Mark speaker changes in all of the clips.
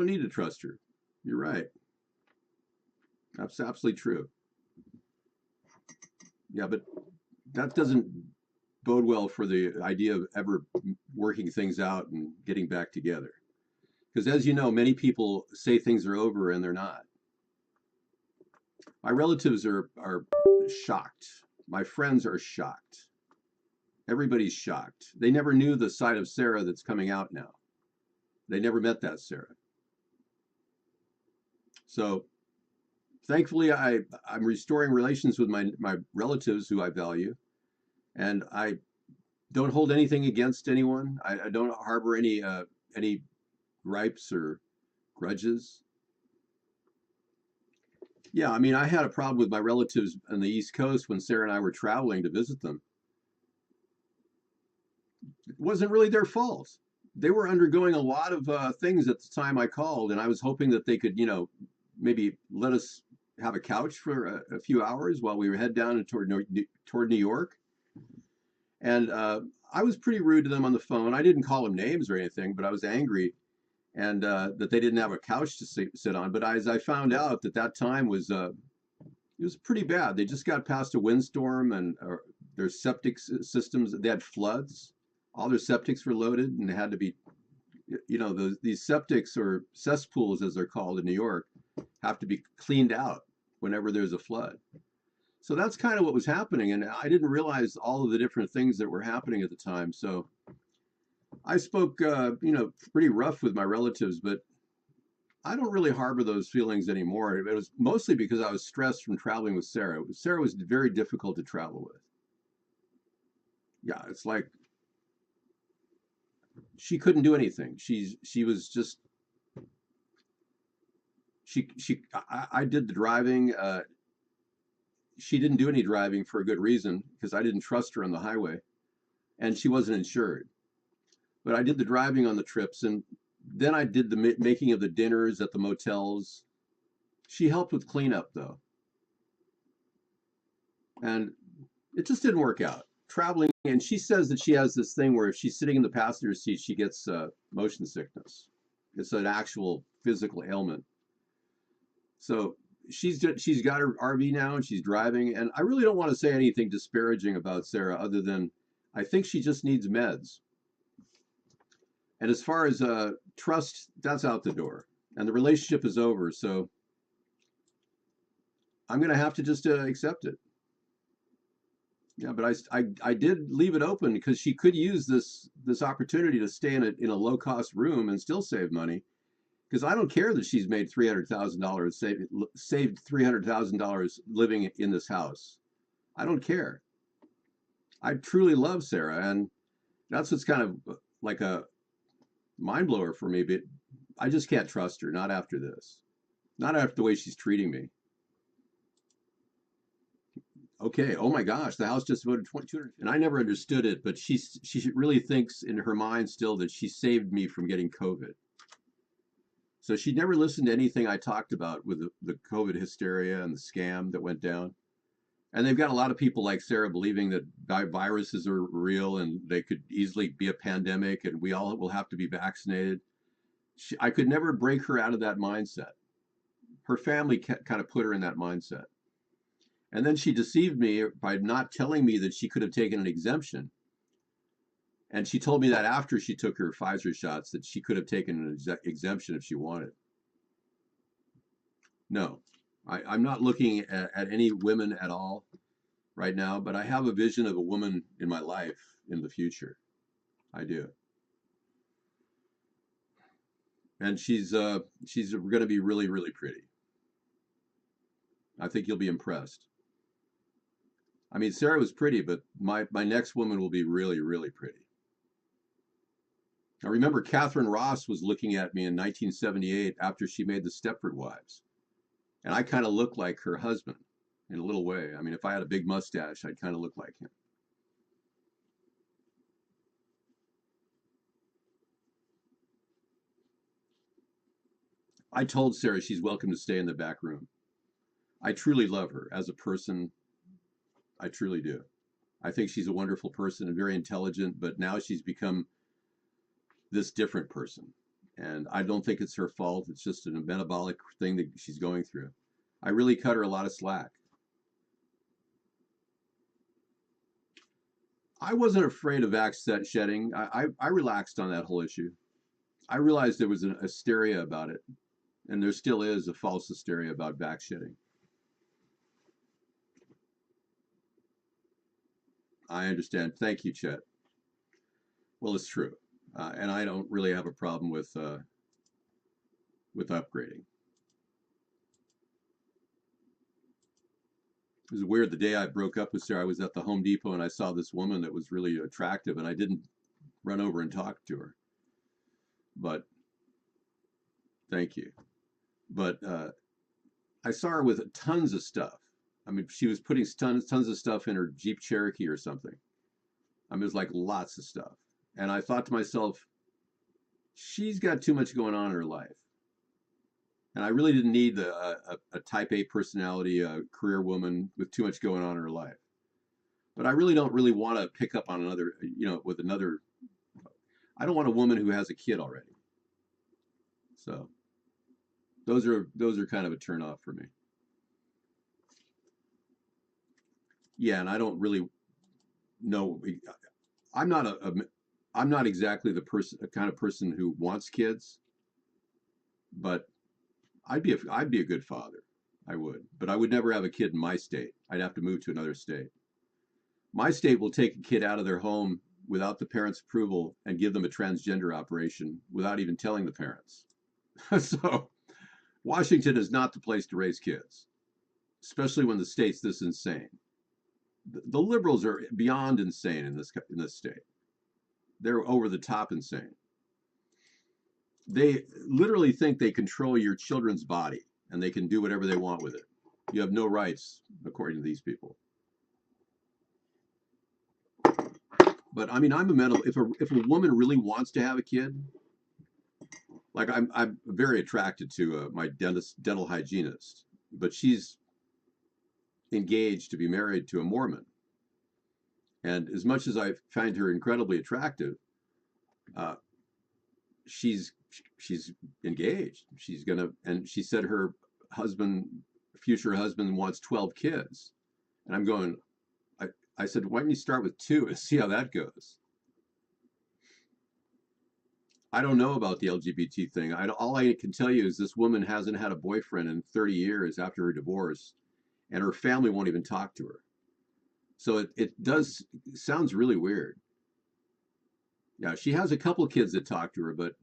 Speaker 1: don't need to trust her. You're right. That's absolutely true. Yeah, but that doesn't bode well for the idea of ever working things out and getting back together. Because as you know, many people say things are over and they're not. My relatives are shocked. My friends are shocked. Everybody's shocked. They never knew the side of Sarah that's coming out now. They never met that Sarah. So thankfully, I'm restoring relations with my relatives who I value, and I don't hold anything against anyone. I don't harbor any gripes or grudges. Yeah, I mean, I had a problem with my relatives on the East Coast when Sarah and I were traveling to visit them. It wasn't really their fault. They were undergoing a lot of things at the time I called, and I was hoping that they could, maybe let us have a couch for a few hours while we were head down toward New York. And I was pretty rude to them on the phone. I didn't call them names or anything, but I was angry and that they didn't have a couch to sit on. But as I found out that that time was it was pretty bad. They just got past a windstorm and their septic systems, they had floods. All their septics were loaded and they had to be, these septics or cesspools, as they're called in New York, have to be cleaned out whenever there's a flood. So that's kind of what was happening. And I didn't realize all of the different things that were happening at the time. So I spoke, pretty rough with my relatives, but I don't really harbor those feelings anymore. It was mostly because I was stressed from traveling with Sarah. Sarah was very difficult to travel with. Yeah, it's like she couldn't do anything. She was just I did the driving. She didn't do any driving for a good reason because I didn't trust her on the highway, and she wasn't insured. But I did the driving on the trips, and then I did the making of the dinners at the motels. She helped with cleanup though, and it just didn't work out. Traveling, and she says that she has this thing where if she's sitting in the passenger seat, she gets motion sickness. It's an actual physical ailment. So she's got her RV now and she's driving. And I really don't want to say anything disparaging about Sarah other than I think she just needs meds. And as far as trust, that's out the door, and the relationship is over. So I'm going to have to just accept it. Yeah, but I did leave it open because she could use this opportunity to stay in a low cost room and still save money. Because I don't care that she's made $300,000 saved $300,000 living in this house. I don't care. I truly love Sarah, and that's what's kind of like a mind blower for me. But I just can't trust her. Not after this. Not after the way she's treating me. Okay, oh my gosh, the House just voted 2200, and I never understood it, but she really thinks in her mind still that she saved me from getting COVID. So she never listened to anything I talked about with the COVID hysteria and the scam that went down. And they've got a lot of people like Sarah believing that viruses are real and they could easily be a pandemic and we all will have to be vaccinated. I could never break her out of that mindset. Her family kind of put her in that mindset. And then she deceived me by not telling me that she could have taken an exemption. And she told me that after she took her Pfizer shots, that she could have taken an exemption if she wanted. No, I'm not looking at any women at all right now, but I have a vision of a woman in my life in the future. I do. And she's going to be really, really pretty. I think you'll be impressed. I mean, Sarah was pretty, but my next woman will be really, really pretty. I remember Catherine Ross was looking at me in 1978 after she made the Stepford Wives, and I kind of looked like her husband in a little way. I mean, if I had a big mustache, I'd kind of look like him. I told Sarah she's welcome to stay in the back room. I truly love her as a person. I truly do. I think she's a wonderful person and very intelligent, but now she's become this different person. And I don't think it's her fault. It's just a metabolic thing that she's going through. I really cut her a lot of slack. I wasn't afraid of vax shedding. I relaxed on that whole issue. I realized there was an hysteria about it, and there still is a false hysteria about vax shedding. I understand. Thank you, Chet. Well, it's true, and I don't really have a problem with upgrading. It was weird. The day I broke up with Sarah, I was at the Home Depot and I saw this woman that was really attractive, and I didn't run over and talk to her. But thank you. But I saw her with tons of stuff. I mean, she was putting tons of stuff in her Jeep Cherokee or something. I mean, it was like lots of stuff. And I thought to myself, she's got too much going on in her life. And I really didn't need a type A personality, a career woman with too much going on in her life. But I really don't really want to pick up on another, with another. I don't want a woman who has a kid already. So those are kind of a turn off for me. Yeah, and I don't really know. I'm not I'm not exactly a kind of person who wants kids, but I'd be a good father. I would, but I would never have a kid in my state. I'd have to move to another state. My state will take a kid out of their home without the parents' approval and give them a transgender operation without even telling the parents. So Washington is not the place to raise kids, especially when the state's this insane. The liberals are beyond insane in this state. They're over the top insane. They literally think they control your children's body and they can do whatever they want with it. You have no rights, according to these people. But I mean, I'm amenable. If a woman really wants to have a kid, like I'm very attracted to my dental hygienist, but she's engaged to be married to a Mormon. And as much as I find her incredibly attractive, uh, she's she's engaged. And she said her husband, future husband, wants 12 kids. And I'm going, I, I said, why don't you start with two and see how that goes? I don't know about the LGBT thing. All I can tell you is this woman hasn't had a boyfriend in 30 years after her divorce, and her family won't even talk to her. So it sounds really weird. Yeah, she has a couple kids that talk to her, but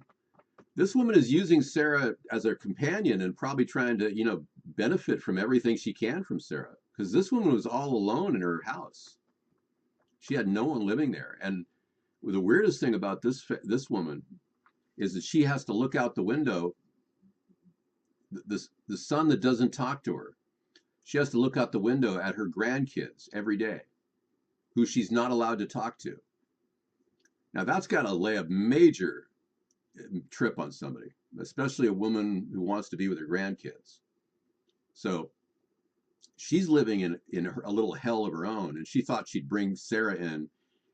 Speaker 1: this woman is using Sarah as a companion and probably trying to, benefit from everything she can from Sarah. Because this woman was all alone in her house. She had no one living there. And the weirdest thing about this woman is that she has to look out the window. The son that doesn't talk to her, she has to look out the window at her grandkids every day, who she's not allowed to talk to. Now that's got to lay a major trip on somebody, especially a woman who wants to be with her grandkids. So she's living in a little hell of her own, and she thought she'd bring Sarah in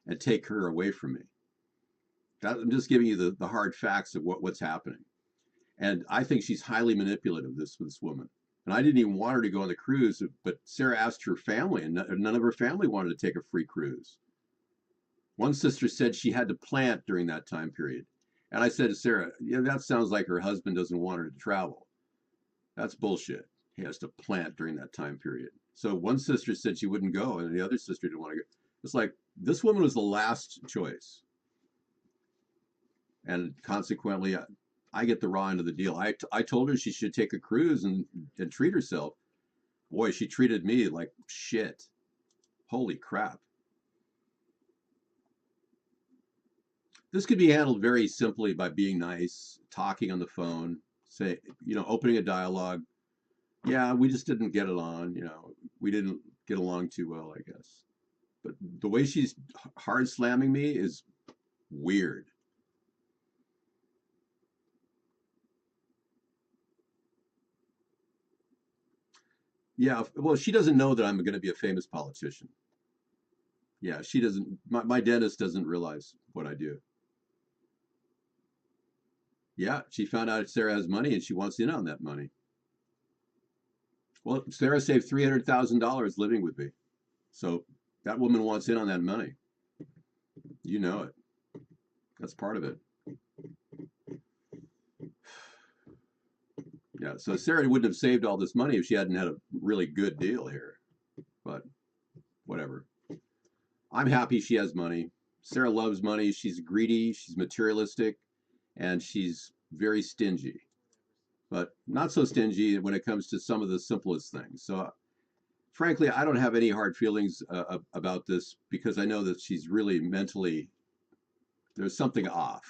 Speaker 1: and take her away from me. I'm just giving you the hard facts of what's happening. And I think she's highly manipulative, this woman. And I didn't even want her to go on the cruise, but Sarah asked her family, and none of her family wanted to take a free cruise. One sister said she had to plant during that time period. And I said to Sarah, yeah, that sounds like her husband doesn't want her to travel. That's bullshit. He has to plant during that time period. So one sister said she wouldn't go, and the other sister didn't want to go. It's like this woman was the last choice. And consequently, I get the raw end of the deal. I told her she should take a cruise and treat herself. Boy, she treated me like shit. Holy crap. This could be handled very simply by being nice, talking on the phone, opening a dialogue. Yeah, we just didn't get it on, we didn't get along too well, I guess. But the way she's hard slamming me is weird. Yeah, well, she doesn't know that I'm going to be a famous politician. Yeah, she doesn't. My dentist doesn't realize what I do. Yeah, she found out Sarah has money and she wants in on that money. Well, Sarah saved $300,000 living with me. So that woman wants in on that money. You know it. That's part of it. Yeah. So Sarah wouldn't have saved all this money if she hadn't had a really good deal here. But whatever. I'm happy she has money. Sarah loves money. She's greedy. She's materialistic, and she's very stingy. But not so stingy when it comes to some of the simplest things. So frankly, I don't have any hard feelings about this because I know that she's really mentally, there's something off.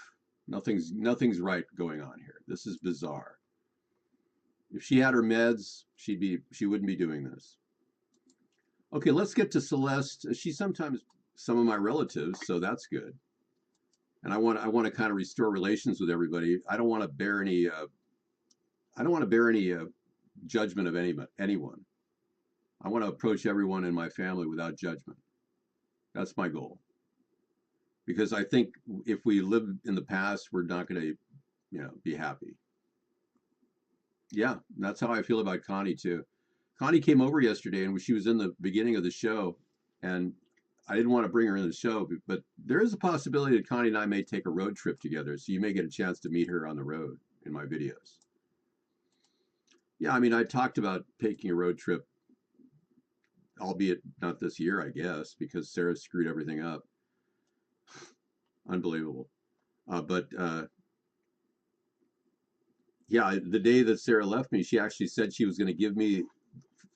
Speaker 1: Nothing's right going on here. This is bizarre. If she had her meds, she wouldn't be doing this. Okay, let's get to Celeste. She's sometimes some of my relatives, so that's good. And I want to kind of restore relations with everybody. I don't want to bear any judgment of anyone. I want to approach everyone in my family without judgment. That's my goal. Because I think if we live in the past, we're not going to, be happy. Yeah, that's how I feel about Connie too. Connie came over yesterday and she was in the beginning of the show, and I didn't want to bring her in the show, but there is a possibility that Connie and I may take a road trip together, so you may get a chance to meet her on the road in my videos. Yeah, I mean, I talked about taking a road trip, albeit not this year, I guess, because Sarah screwed everything up. Unbelievable. But yeah, the day that Sarah left me, she actually said she was going to give me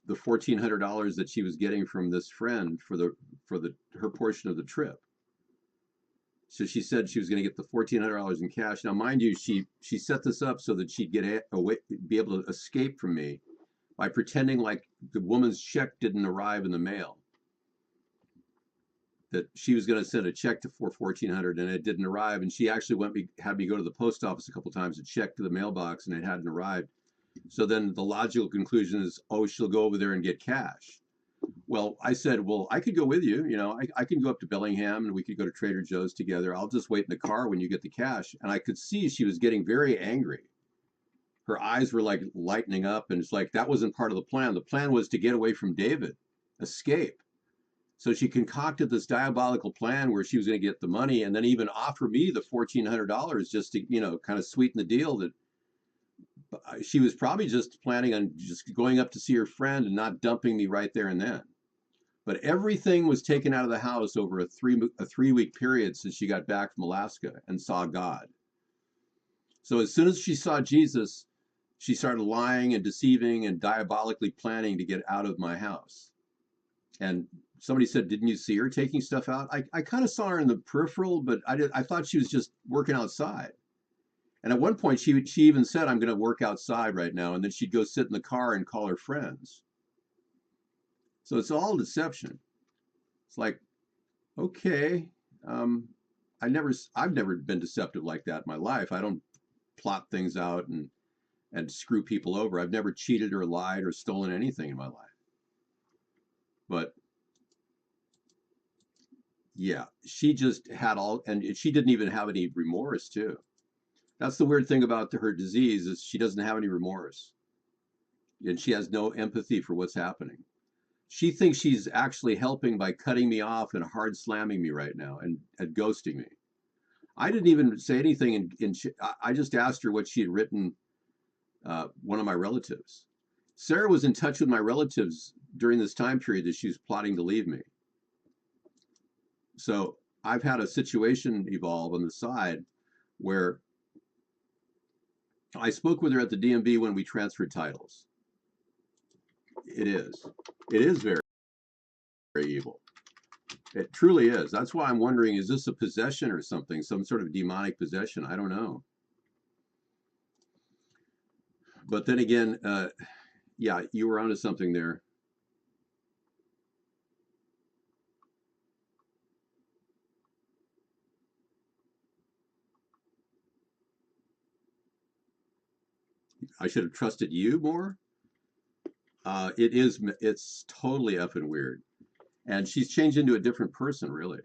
Speaker 1: the $1,400 that she was getting from this friend for the her portion of the trip. So she said she was going to get the $1,400 in cash. Now, mind you, she set this up so that she'd get away, be able to escape from me by pretending like the woman's check didn't arrive in the mail. That she was going to send a check for 1,400 and it didn't arrive, and she actually had me go to the post office a couple times to check to the mailbox and it hadn't arrived. So then the logical conclusion is, oh, she'll go over there and get cash. Well, I said, well, I could go with you. I can go up to Bellingham and we could go to Trader Joe's together. I'll just wait in the car when you get the cash. And I could see she was getting very angry. Her eyes were like lightening up, and it's like that wasn't part of the plan. The plan was to get away from David, escape. So she concocted this diabolical plan where she was going to get the money and then even offer me the $1,400 just to, kind of sweeten the deal. That she was probably just planning on just going up to see her friend and not dumping me right there and then. But everything was taken out of the house over a 3 week period since she got back from Alaska and saw God. So as soon as she saw Jesus, she started lying and deceiving and diabolically planning to get out of my house. And somebody said, "Didn't you see her taking stuff out?" I kind of saw her in the peripheral, but I thought she was just working outside. And at one point, she even said, "I'm going to work outside right now," and then she'd go sit in the car and call her friends. So it's all deception. It's like, okay, um, I've never been deceptive like that in my life. I don't plot things out and screw people over. I've never cheated or lied or stolen anything in my life. But yeah, she just had all, and she didn't even have any remorse too. That's the weird thing about her disease is she doesn't have any remorse, and she has no empathy for what's happening. She thinks she's actually helping by cutting me off and hard slamming me right now and ghosting me. I didn't even say anything, I just asked her what she had written one of my relatives. Sarah was in touch with my relatives during this time period that she was plotting to leave me. So I've had a situation evolve on the side where I spoke with her at the DMV when we transferred titles. It is. It is very, very evil. It truly is. That's why I'm wondering, is this a possession or something? Some sort of demonic possession? I don't know. But then again, yeah, you were onto something there. I should have trusted you more. It's totally effing weird. And she's changed into a different person, really.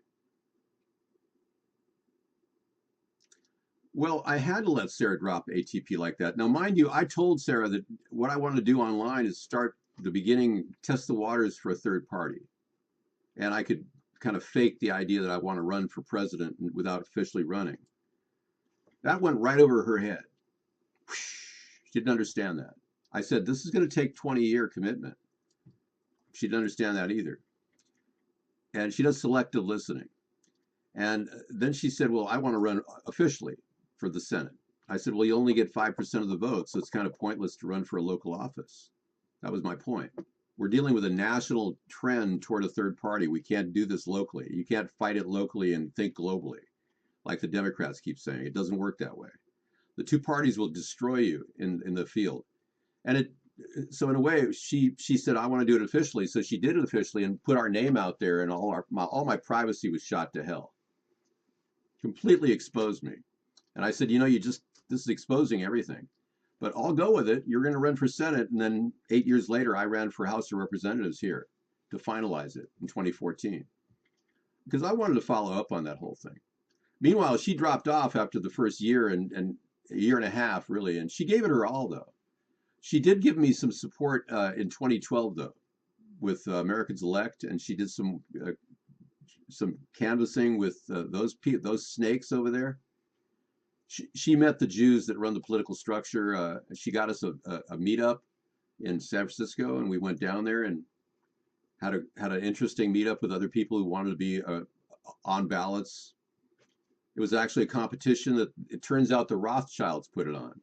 Speaker 1: Well, I had to let Sarah drop ATP like that. Now, mind you, I told Sarah that what I wanted to do online is start the beginning, test the waters for a third party. And I could kind of fake the idea that I want to run for president without officially running. That went right over her head. She didn't understand that. I said, this is going to take 20-year commitment. She didn't understand that either. And she does selective listening. And then she said, well, I want to run officially for the Senate. I said, well, you only get 5% of the vote, so it's kind of pointless to run for a local office. That was my point. We're dealing with a national trend toward a third party. We can't do this locally. You can't fight it locally and think globally, like the Democrats keep saying. It doesn't work that way. The two parties will destroy you in the field. And it so in a way, she said, I want to do it officially. So she did it officially and put our name out there, and all my privacy was shot to hell. Completely exposed me. And I said, this is exposing everything. But I'll go with it. You're going to run for Senate. And then 8 years later, I ran for House of Representatives here to finalize it in 2014 because I wanted to follow up on that whole thing. Meanwhile, she dropped off after the first year and a year and a half, really. And she gave it her all, though. She did give me some support in 2012, though, with Americans Elect. And she did some canvassing with those snakes over there. She met the Jews that run the political structure. She got us a meetup in San Francisco, and we went down there and had an interesting meetup with other people who wanted to be on ballots. It was actually a competition that it turns out the Rothschilds put it on.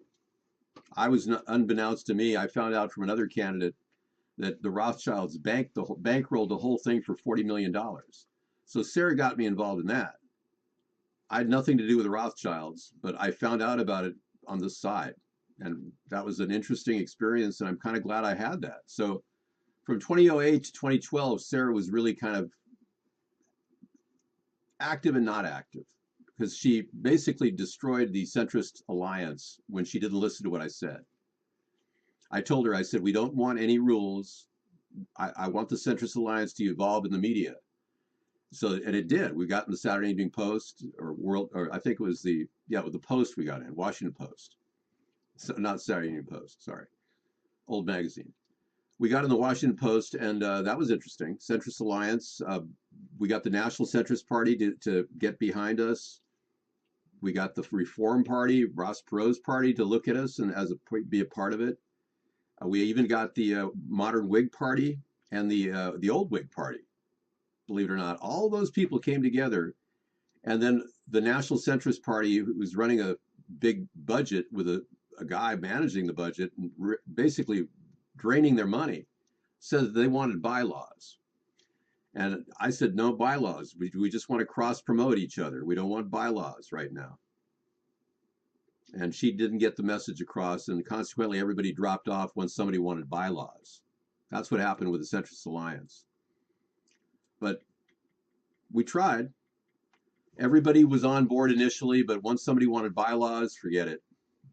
Speaker 1: Unbeknownst to me, I found out from another candidate that the Rothschilds bankrolled the whole thing for $40 million. So Sarah got me involved in that. I had nothing to do with the Rothschilds, but I found out about it on this side. And that was an interesting experience. And I'm kind of glad I had that. So from 2008 to 2012, Sarah was really kind of active and not active because she basically destroyed the centrist alliance when she didn't listen to what I said. I told her, I said, we don't want any rules. I want the centrist alliance to evolve in the media. So, and it did. We got in the Saturday Evening Post or I think it was the Post we got in, Washington Post. So not Saturday Evening Post, sorry. Old magazine. We got in the Washington Post, and that was interesting. Centrist Alliance. We got the National Centrist Party to get behind us. We got the Reform Party, Ross Perot's party, to look at us and be a part of it. We even got the Modern Whig Party and the Old Whig Party. Believe it or not, all those people came together, and then the National Centrist Party, who was running a big budget with a guy managing the budget and basically draining their money, said that they wanted bylaws. And I said, no bylaws. We just want to cross promote each other. We don't want bylaws right now. And she didn't get the message across, and consequently everybody dropped off when somebody wanted bylaws. That's what happened with the Centrist Alliance. But we tried. Everybody was on board initially, but once somebody wanted bylaws, forget it.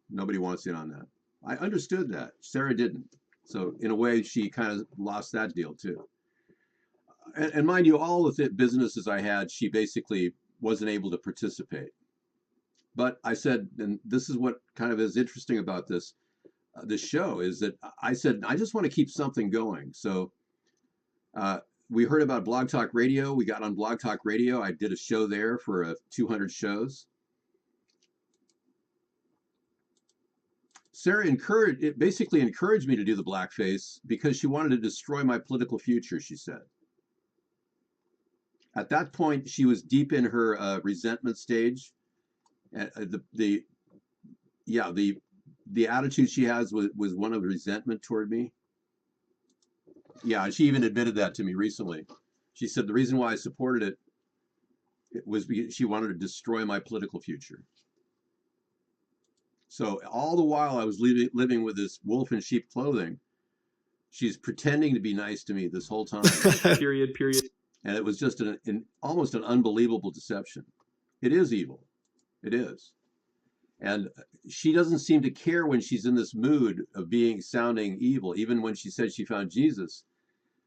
Speaker 1: Nobody wants in on that. I understood that. Sarah didn't. So in a way, she kind of lost that deal too. And mind you, all of the businesses I had, she basically wasn't able to participate. But I said, and this is what kind of is interesting about this show, is that I said, I just want to keep something going. So we heard about Blog Talk Radio. We got on Blog Talk Radio. I did a show there for 200 shows. Sarah basically encouraged me to do the blackface because she wanted to destroy my political future, she said. At that point, she was deep in her resentment stage. The attitude she has was one of resentment toward me. Yeah, she even admitted that to me recently. She said the reason why I supported it was because she wanted to destroy my political future. So all the while I was living with this wolf in sheep clothing, she's pretending to be nice to me this whole time.
Speaker 2: Period.
Speaker 1: And it was just almost an unbelievable deception. It is evil. It is. And she doesn't seem to care when she's in this mood of sounding evil. Even when she said she found Jesus,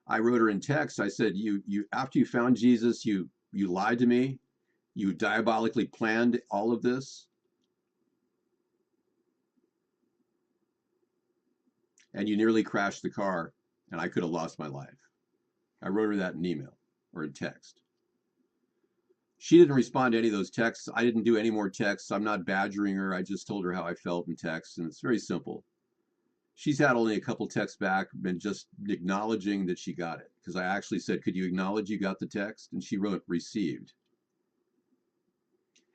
Speaker 1: I wrote her in text. I said, you after you found Jesus, you lied to me. You diabolically planned all of this. and you nearly crashed the car, and I could have lost my life. I wrote her that in email or in text. She didn't respond to any of those texts. I didn't do any more texts. I'm not badgering her. I just told her how I felt in text, and it's very simple. She's had only a couple texts back and just acknowledging that she got it. Because I actually said, could you acknowledge you got the text? And she wrote, received.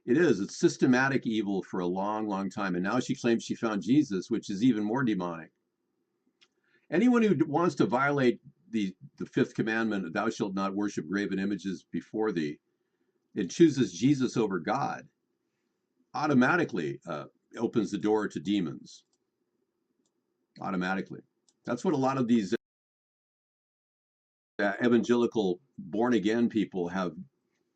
Speaker 1: It is. It's systematic evil for a long, long time. And now she claims she found Jesus, which is even more demonic. Anyone who wants to violate the fifth commandment, thou shalt not worship graven images before thee, and chooses Jesus over God, automatically opens the door to demons. Automatically. That's what a lot of these evangelical born again people have.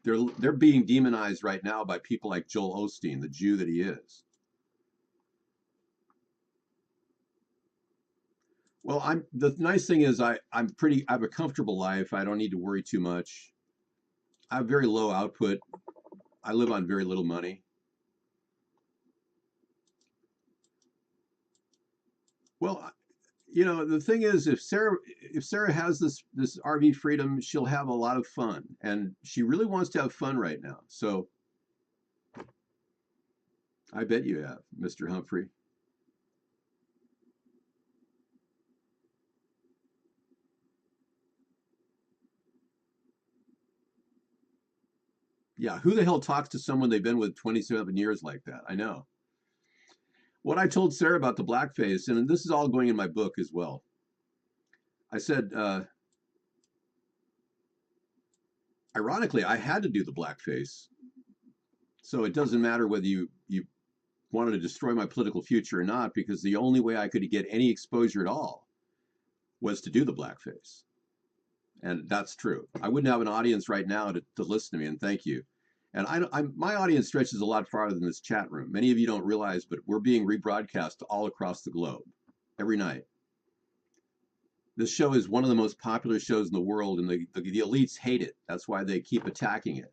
Speaker 1: They're being demonized right now by people like Joel Osteen, the Jew that he is. Well, the nice thing is I have a comfortable life. I don't need to worry too much. I have very low output. I live on very little money. Well, the thing is, if Sarah has this RV freedom, she'll have a lot of fun, and she really wants to have fun right now. So I bet you have, Mr. Humphrey. Yeah, who the hell talks to someone they've been with 27 years like that? I know. What I told Sarah about the blackface, and this is all going in my book as well. I said, ironically, I had to do the blackface, so it doesn't matter whether you wanted to destroy my political future or not, because the only way I could get any exposure at all was to do the blackface. And that's true. I wouldn't have an audience right now to listen to me, and thank you. And my audience stretches a lot farther than this chat room. Many of you don't realize, but we're being rebroadcast all across the globe every night. This show is one of the most popular shows in the world, and the elites hate it. That's why they keep attacking it.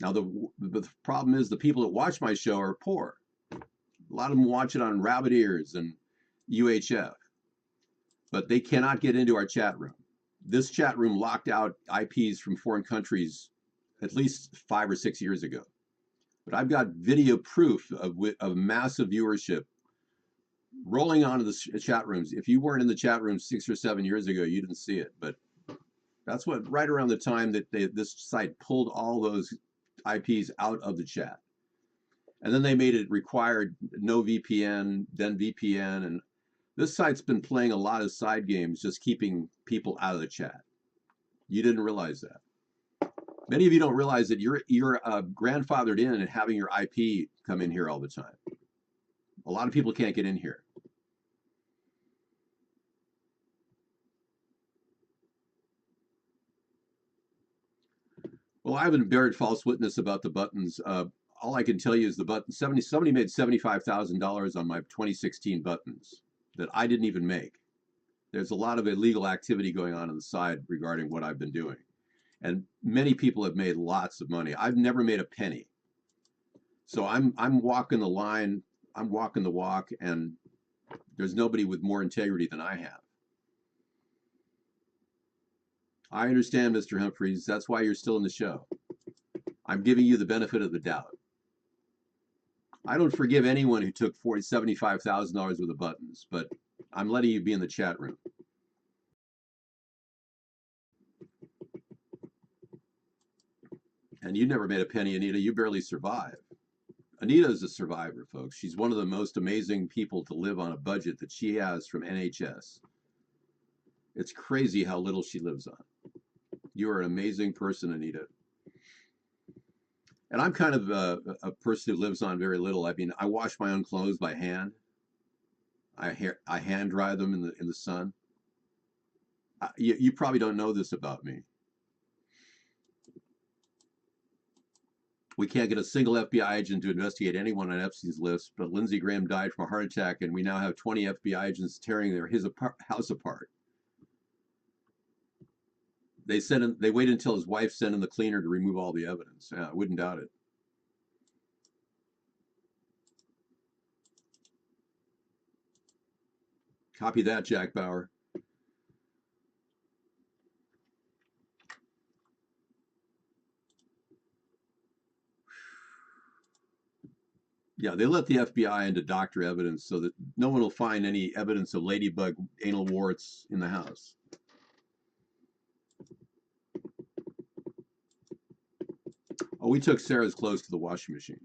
Speaker 1: Now, the problem is the people that watch my show are poor. A lot of them watch it on Rabbit Ears and UHF, but they cannot get into our chat room. This chat room locked out IPs from foreign countries at least 5 or 6 years ago. But I've got video proof of massive viewership rolling onto the chat rooms. If you weren't in the chat room 6 or 7 years ago, you didn't see it. But that's what right around the time that this site pulled all those IPs out of the chat. And then they made it required no VPN, then VPN. And this site's been playing a lot of side games, just keeping people out of the chat. You didn't realize that. Many of you don't realize that you're grandfathered in and having your IP come in here all the time. A lot of people can't get in here. Well, I haven't buried false witness about the buttons. All I can tell you is the button. Somebody made $75,000 on my 2016 buttons that I didn't even make. There's a lot of illegal activity going on the side regarding what I've been doing. And many people have made lots of money. I've never made a penny. So I'm walking the line, I'm walking the walk, and there's nobody with more integrity than I have. I understand, Mr. Humphreys. That's why you're still in the show. I'm giving you the benefit of the doubt. I don't forgive anyone who took $75,000 worth of buttons, but I'm letting you be in the chat room. And you never made a penny, Anita. You barely survived. Anita is a survivor, folks. She's one of the most amazing people to live on a budget that she has from NHS. It's crazy how little she lives on. You are an amazing person, Anita. And I'm kind of a person who lives on very little. I mean, I wash my own clothes by hand. I hand dry them in the sun. You probably don't know this about me. We can't get a single FBI agent to investigate anyone on Epstein's list, but Lindsey Graham died from a heart attack, and we now have 20 FBI agents tearing his house apart. They waited until his wife sent in the cleaner to remove all the evidence. Yeah, I wouldn't doubt it. Copy that, Jack Bauer. Yeah, they let the FBI into doctor evidence so that no one will find any evidence of ladybug anal warts in the house. Oh, we took Sarah's clothes to the washing machine.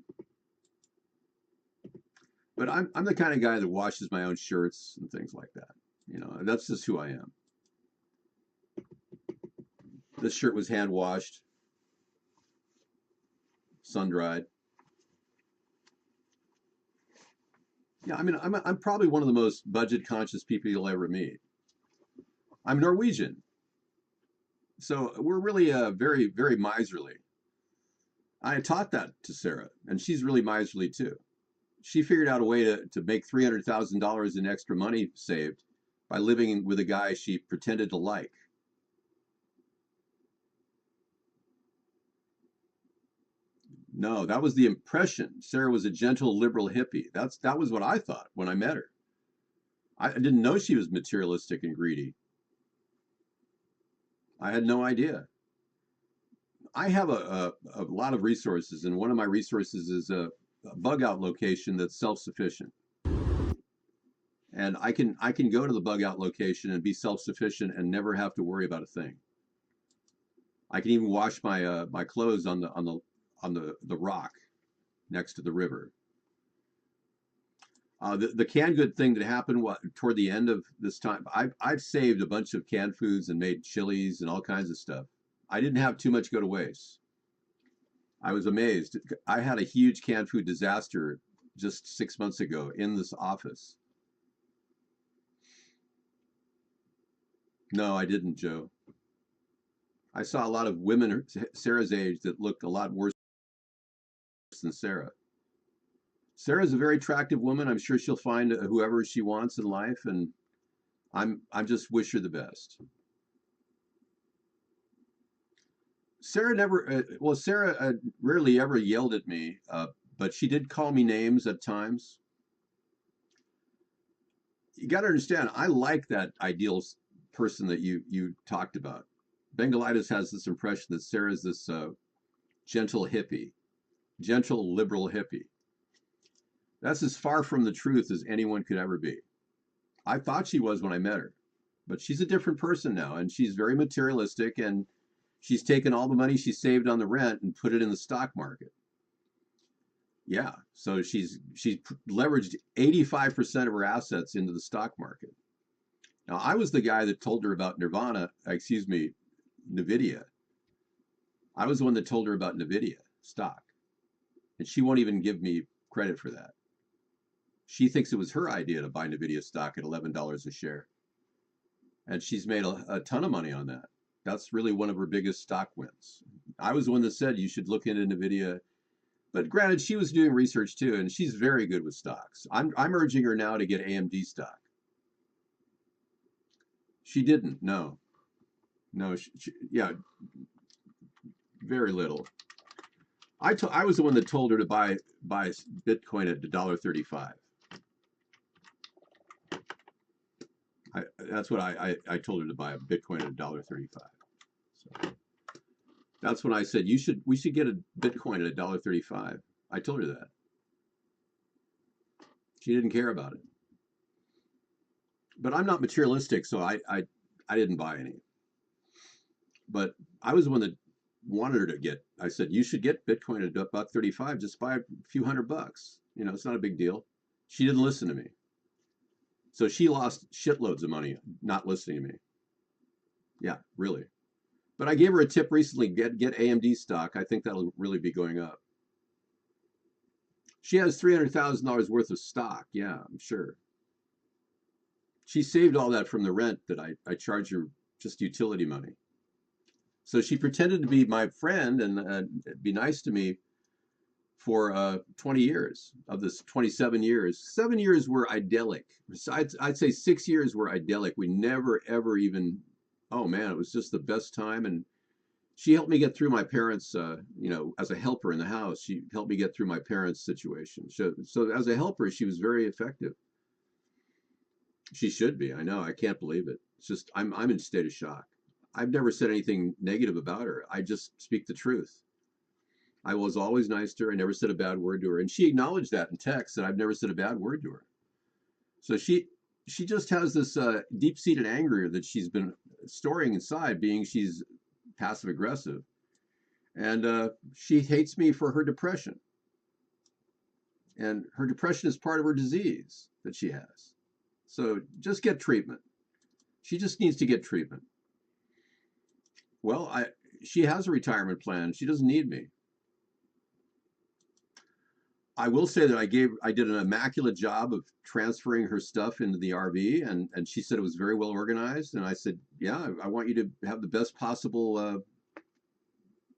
Speaker 1: But I'm the kind of guy that washes my own shirts and things like that. You know, that's just who I am. This shirt was hand washed, sun dried. Yeah, I mean, I'm probably one of the most budget conscious people you'll ever meet. I'm Norwegian, so we're really very very miserly. I taught that to Sarah, and she's really miserly too. She figured out a way to make $300,000 in extra money saved by living with a guy she pretended to like. No, that was the impression. Sarah was a gentle liberal hippie. That was what I thought when I met her. I didn't know she was materialistic and greedy. I had no idea. I have a lot of resources, and one of my resources is a bug out location that's self-sufficient. And I can go to the bug out location and be self-sufficient and never have to worry about a thing. I can even wash my clothes on the rock next to the river. The canned good thing that happened toward the end of this time, I've saved a bunch of canned foods and made chilies and all kinds of stuff. I didn't have too much go to waste. I was amazed. I had a huge canned food disaster just 6 months ago in this office. No, I didn't, Joe. I saw a lot of women Sarah's age that looked a lot worse than Sarah. Sarah's a very attractive woman. I'm sure she'll find whoever she wants in life, and I'm just wish her the best. Sarah never, well, Sarah rarely ever yelled at me, but she did call me names at times. You got to understand, I like that ideal person that you talked about. Bengalitis has this impression that Sarah's this gentle hippie, gentle liberal hippie. That's as far from the truth as anyone could ever be. I thought she was when I met her, but she's a different person now, and she's very materialistic, and she's taken all the money she saved on the rent and put it in the stock market. Yeah, so she's leveraged 85% of her assets into the stock market. Now, I was the guy that told her about Nvidia. I was the one that told her about Nvidia stock, and she won't even give me credit for that. She thinks it was her idea to buy Nvidia stock at $11 a share, and she's made a ton of money on that. That's really one of her biggest stock wins. I was the one that said you should look into Nvidia, but granted, she was doing research too, and she's very good with stocks. I'm urging her now to get AMD stock. She didn't. No, no. Yeah, very little. I was the one that told her to buy Bitcoin at $1.35. That's what I told her to buy a Bitcoin at $1.35. So that's when I said we should get a Bitcoin at $1.35. I told her that. She didn't care about it. But I'm not materialistic, so I didn't buy any. But I was the one that wanted her to get. I said you should get Bitcoin at about 35. Just buy a few $100. You know, it's not a big deal. She didn't listen to me. So she lost shitloads of money not listening to me. Yeah, really. But I gave her a tip recently, get AMD stock. I think that'll really be going up. She has $300,000 worth of stock. Yeah, I'm sure. She saved all that from the rent that I charge her, just utility money. So she pretended to be my friend and be nice to me for 20 years of this 27 years. 7 years were idyllic. I'd say 6 years were idyllic. We never, ever even, oh man, it was just the best time. And she helped me get through my parents, as a helper in the house. She helped me get through my parents' situation. So as a helper, she was very effective. She should be. I know. I can't believe it. It's just I'm in a state of shock. I've never said anything negative about her. I just speak the truth. I was always nice to her. I never said a bad word to her, and she acknowledged that in text that I've never said a bad word to her. So she just has this deep-seated anger that she's been storing inside, being she's passive aggressive, and she hates me for her depression. And her depression is part of her disease that she has. So just get treatment. She just needs to get treatment. Well, she has a retirement plan. She doesn't need me. I will say that I did an immaculate job of transferring her stuff into the RV, and she said it was very well organized. And I said, yeah, I want you to have the best possible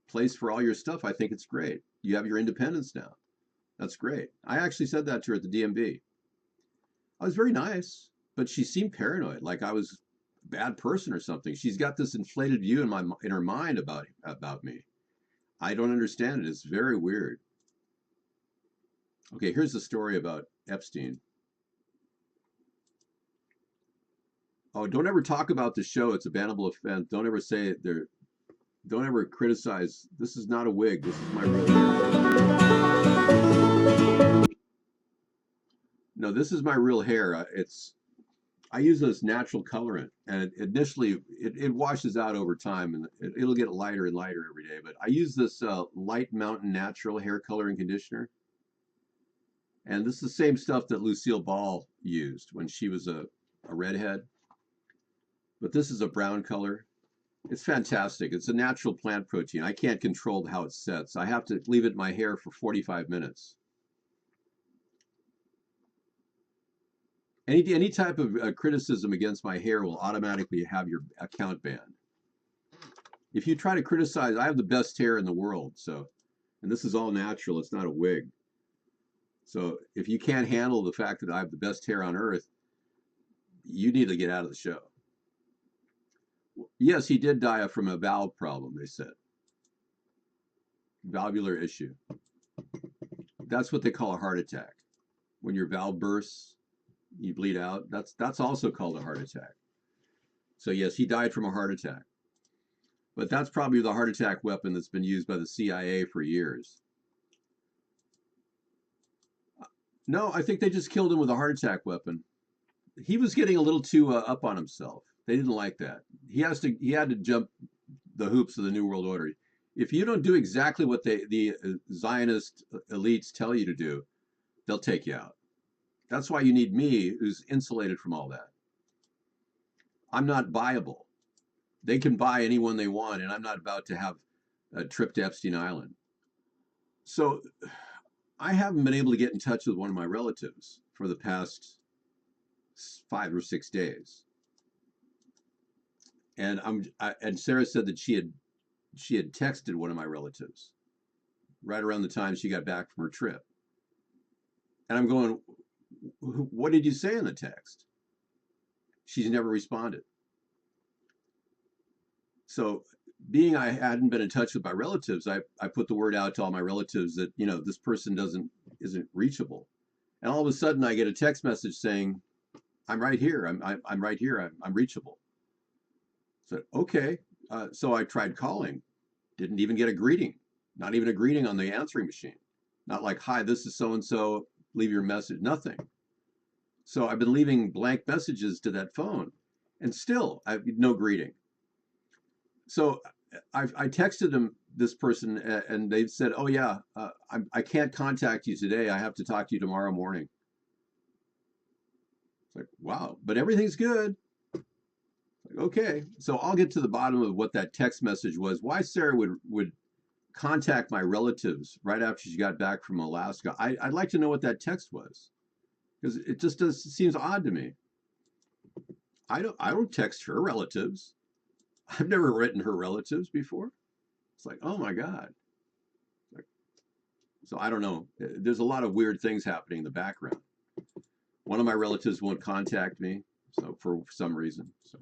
Speaker 1: place for all your stuff. I think it's great. You have your independence now. That's great. I actually said that to her at the DMV. I was very nice, but she seemed paranoid, like I was a bad person or something. She's got this inflated view in her mind about me. I don't understand it. It's very weird. Okay, here's the story about Epstein. Oh, don't ever talk about the show. It's a bannable offense. Don't ever say there. Don't ever criticize. This is not a wig. This is my real hair. No, this is my real hair. It's I use this natural colorant, and initially it washes out over time, and it'll get lighter and lighter every day. But I use this Light Mountain Natural hair coloring conditioner, and this is the same stuff that Lucille Ball used when she was a redhead. But this is a brown color. It's fantastic. It's a natural plant protein. I can't control how it sets. I have to leave it in my hair for 45 minutes. Any type of criticism against my hair will automatically have your account banned. If you try to criticize, I have the best hair in the world, so, and this is all natural. It's not a wig. So if you can't handle the fact that I have the best hair on earth, you need to get out of the show. Yes, he did die from a valve problem, they said. Valvular issue. That's what they call a heart attack. When your valve bursts, you bleed out. That's also called a heart attack. So yes, he died from a heart attack. But that's probably the heart attack weapon that's been used by the CIA for years. No, I think they just killed him with a heart attack weapon. He was getting a little too up on himself. They didn't like that. He had to jump the hoops of the New World Order. If you don't do exactly what the Zionist elites tell you to do, they'll take you out. That's why you need me, who's insulated from all that. I'm not buyable. They can buy anyone they want, and I'm not about to have a trip to Epstein Island. So I haven't been able to get in touch with one of my relatives for the past 5 or 6 days. And and Sarah said that she had texted one of my relatives right around the time she got back from her trip. And I'm going, what did you say in the text? She's never responded. So being I hadn't been in touch with my relatives, I put the word out to all my relatives that, this person isn't reachable. And all of a sudden I get a text message saying, I'm right here. I'm right here. I'm reachable. So, okay. So I tried calling, didn't even get a greeting, not even a greeting on the answering machine. Not like, hi, this is so-and-so, leave your message, nothing. So I've been leaving blank messages to that phone and still no greeting. So I texted them, this person, and they said, oh yeah, I can't contact you today. I have to talk to you tomorrow morning. It's like, wow, but everything's good. Like, okay, so I'll get to the bottom of what that text message was. Why Sarah would contact my relatives right after she got back from Alaska. I'd like to know what that text was, because it just seems odd to me. I don't text her relatives. I've never written her relatives before. It's like, oh my God. Like, so I don't know. There's a lot of weird things happening in the background. One of my relatives won't contact me, so for some reason. So